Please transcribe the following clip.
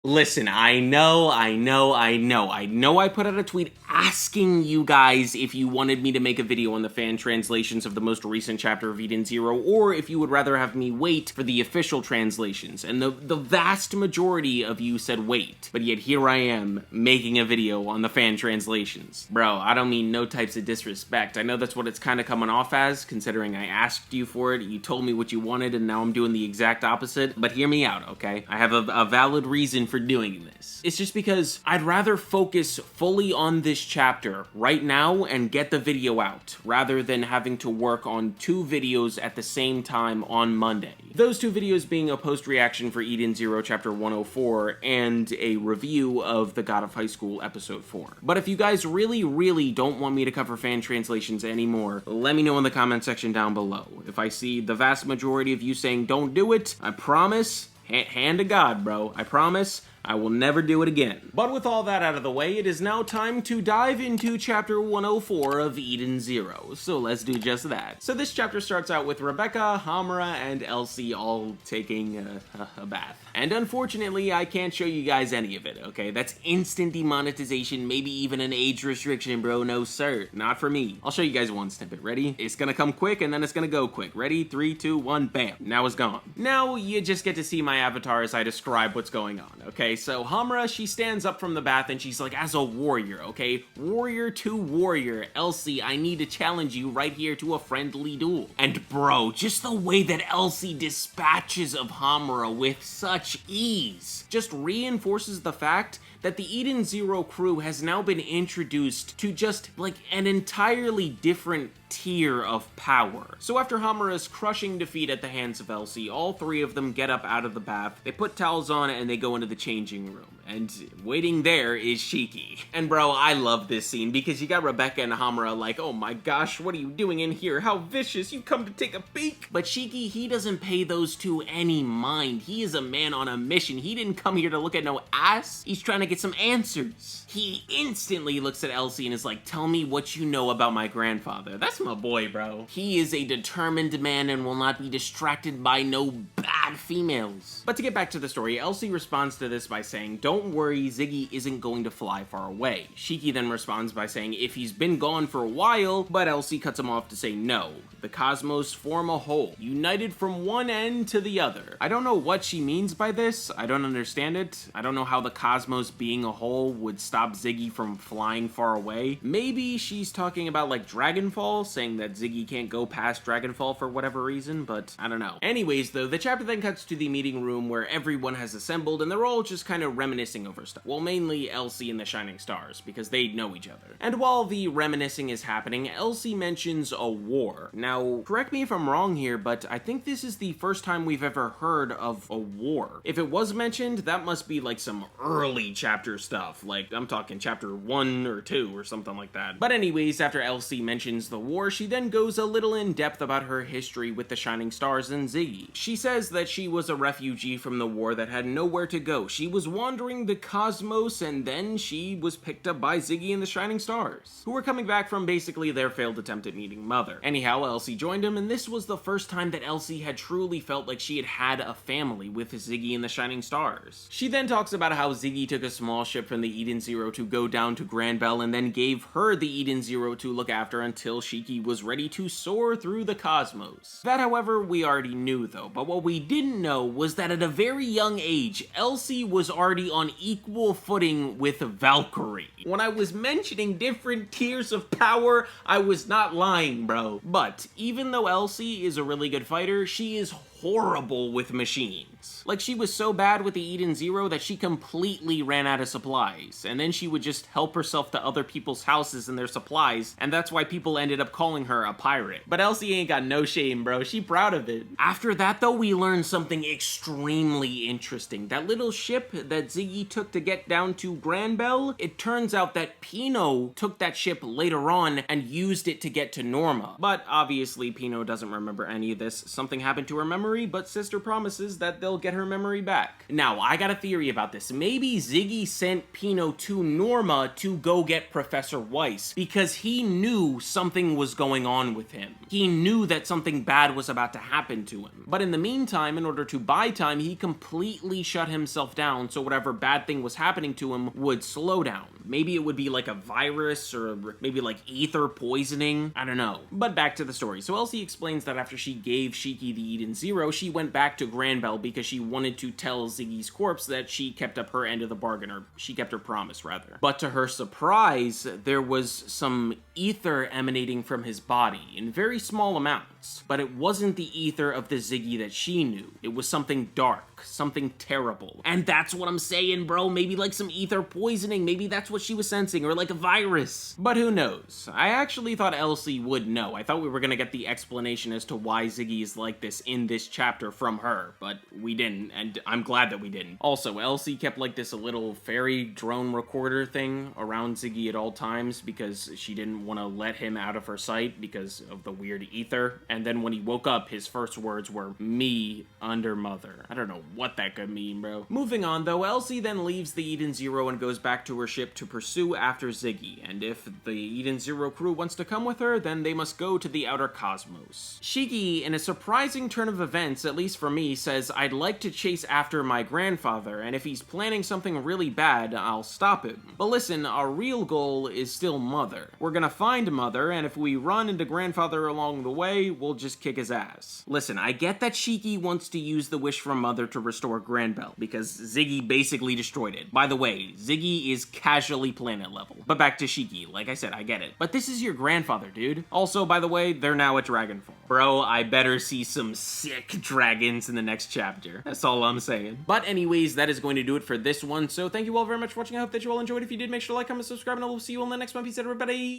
Listen, I know I put out a tweet asking you guys if you wanted me to make a video on the fan translations of the most recent chapter of Eden Zero, or if you would rather have me wait for the official translations, and the vast majority of you said wait, but yet here I am, making a video on the fan translations. Bro, I don't mean no types of disrespect. I know that's what it's kind of coming off as, considering I asked you for it, you told me what you wanted, and now I'm doing the exact opposite, but hear me out, okay? I have a valid reason for doing this. It's just because I'd rather focus fully on this chapter right now and get the video out, rather than having to work on 2 videos at the same time on Monday. Those 2 videos being a post-reaction for Eden Zero Chapter 104 and a review of The God of High School Episode 4. But if you guys really don't want me to cover fan translations anymore, let me know in the comment section down below. If I see the vast majority of you saying don't do it, I promise, hand to God, bro, I promise, I will never do it again. But with all that out of the way, it is now time to dive into Chapter 104 of Eden Zero, so let's do just that. So this chapter starts out with Rebecca, Homura, and Elsie all taking a bath. And unfortunately, I can't show you guys any of it, okay? That's instant demonetization, maybe even an age restriction, bro. No, sir. Not for me. I'll show you guys one snippet. Ready? It's gonna come quick, and then it's gonna go quick. Ready? 3, 2, 1, bam. Now it's gone. Now you just get to see my avatar as I describe what's going on, okay? So Homura, she stands up from the bath, and she's like, as a warrior, okay? Warrior to warrior. Elsie, I need to challenge you right here to a friendly duel. And bro, just the way that Elsie dispatches of Homura with such ease just reinforces the fact that the Eden Zero crew has now been introduced to just, like, an entirely different tier of power. So after Homura's crushing defeat at the hands of Elsie, all 3 of them get up out of the bath, they put towels on, and they go into the changing room. And waiting there is Shiki. And bro, I love this scene because you got Rebecca and Homura like, oh my gosh, what are you doing in here? How vicious, you come to take a peek. But Shiki, he doesn't pay those 2 any mind. He is a man on a mission. He didn't come here to look at no ass. He's trying to get some answers. He instantly looks at Elsie and is like, tell me what you know about my grandfather. That's my boy, bro. He is a determined man and will not be distracted by no bad females. But to get back to the story, Elsie responds to this by saying, don't worry, Ziggy isn't going to fly far away. Shiki then responds by saying, if he's been gone for a while, but Elsie cuts him off to say, no. The cosmos form a whole, united from one end to the other. I don't know what she means by this. I don't understand it. I don't know how the cosmos being a whole would stop Ziggy from flying far away. Maybe she's talking about like dragonfall, saying that Ziggy can't go past dragonfall for whatever reason, but I don't know. Anyways though, the chapter then cuts to the meeting room where everyone has assembled and they're all just kind of reminiscing over stuff. Well, mainly Elsie and the Shining Stars, because they know each other. And while the reminiscing is happening, Elsie mentions a war. Now, correct me if I'm wrong here, but I think this is the first time we've ever heard of a war. If it was mentioned, that must be like some early chapter stuff. Like, I'm talking chapter 1 or 2 or something like that. But anyways, after Elsie mentions the war, she then goes a little in depth about her history with the Shining Stars and Ziggy. She says that she was a refugee from the war that had nowhere to go. She was wandering the cosmos, and then she was picked up by Ziggy and the Shining Stars, who were coming back from basically their failed attempt at meeting Mother. Anyhow, Elsie joined him, and this was the first time that Elsie had truly felt like she had had a family with Ziggy and the Shining Stars. She then talks about how Ziggy took a small ship from the Eden Zero to go down to Granbell and then gave her the Eden Zero to look after until Shiki was ready to soar through the cosmos. That, however, we already knew though, but what we didn't know was that at a very young age, Elsie was already on equal footing with Valkyrie. When I was mentioning different tiers of power, I was not lying, bro. But even though Elsie is a really good fighter, she is horrible with machines. Like, she was so bad with the Eden Zero that she completely ran out of supplies, and then she would just help herself to other people's houses and their supplies, and that's why people ended up calling her a pirate. But Elsie ain't got no shame, bro. She proud of it. After that, though, we learned something extremely interesting. That little ship that Ziggy took to get down to Granbell, it turns out that Pino took that ship later on and used it to get to Norma. But obviously, Pino doesn't remember any of this. Something happened to her memory, memory, but sister promises that they'll get her memory back. Now, I got a theory about this. Maybe Ziggy sent Pino to Norma to go get Professor Weiss, because he knew something was going on with him. He knew that something bad was about to happen to him. But in the meantime, in order to buy time, he completely shut himself down so whatever bad thing was happening to him would slow down. Maybe it would be like a virus, or maybe like ether poisoning. I don't know. But back to the story. So Elsie explains that after she gave Shiki the Eden Zero, she went back to Granbell because she wanted to tell Ziggy's corpse that she kept up her end of the bargain, or she kept her promise, rather. But to her surprise, there was some ether emanating from his body in very small amounts. But it wasn't the ether of the Ziggy that she knew. It was something dark, something terrible. And that's what I'm saying, bro. Maybe like some ether poisoning. Maybe that's what she was sensing, or like a virus. But who knows? I actually thought Elsie would know. I thought we were gonna get the explanation as to why Ziggy is like this in this chapter from her, but we didn't, and I'm glad that we didn't. Also, Elsie kept like this little fairy drone recorder thing around Ziggy at all times because she didn't want to let him out of her sight because of the weird ether. And then when he woke up, his first words were, "Me under mother." I don't know what that could mean, bro. Moving on, though, Elsie then leaves the Eden Zero and goes back to her ship to pursue after Ziggy, and if the Eden Zero crew wants to come with her, then they must go to the outer cosmos. Shiki, in a surprising turn of events, at least for me, says, "I'd like to chase after my grandfather, and if he's planning something really bad, I'll stop him. But listen, our real goal is still Mother. We're gonna find Mother, and if we run into grandfather along the way, we'll just kick his ass." Listen, I get that Shiki wants to use the wish from Mother to restore Granbell, because Ziggy basically destroyed it. By the way, Ziggy is casually planet level. But back to Shiki, like I said, I get it. But this is your grandfather, dude. Also, by the way, they're now at Dragonfall. Bro, I better see some sick dragons in the next chapter. That's all I'm saying. But anyways, that is going to do it for this one. So thank you all very much for watching. I hope that you all enjoyed. If you did, make sure to like, comment, subscribe, and I will see you all in the next one. Peace out, everybody.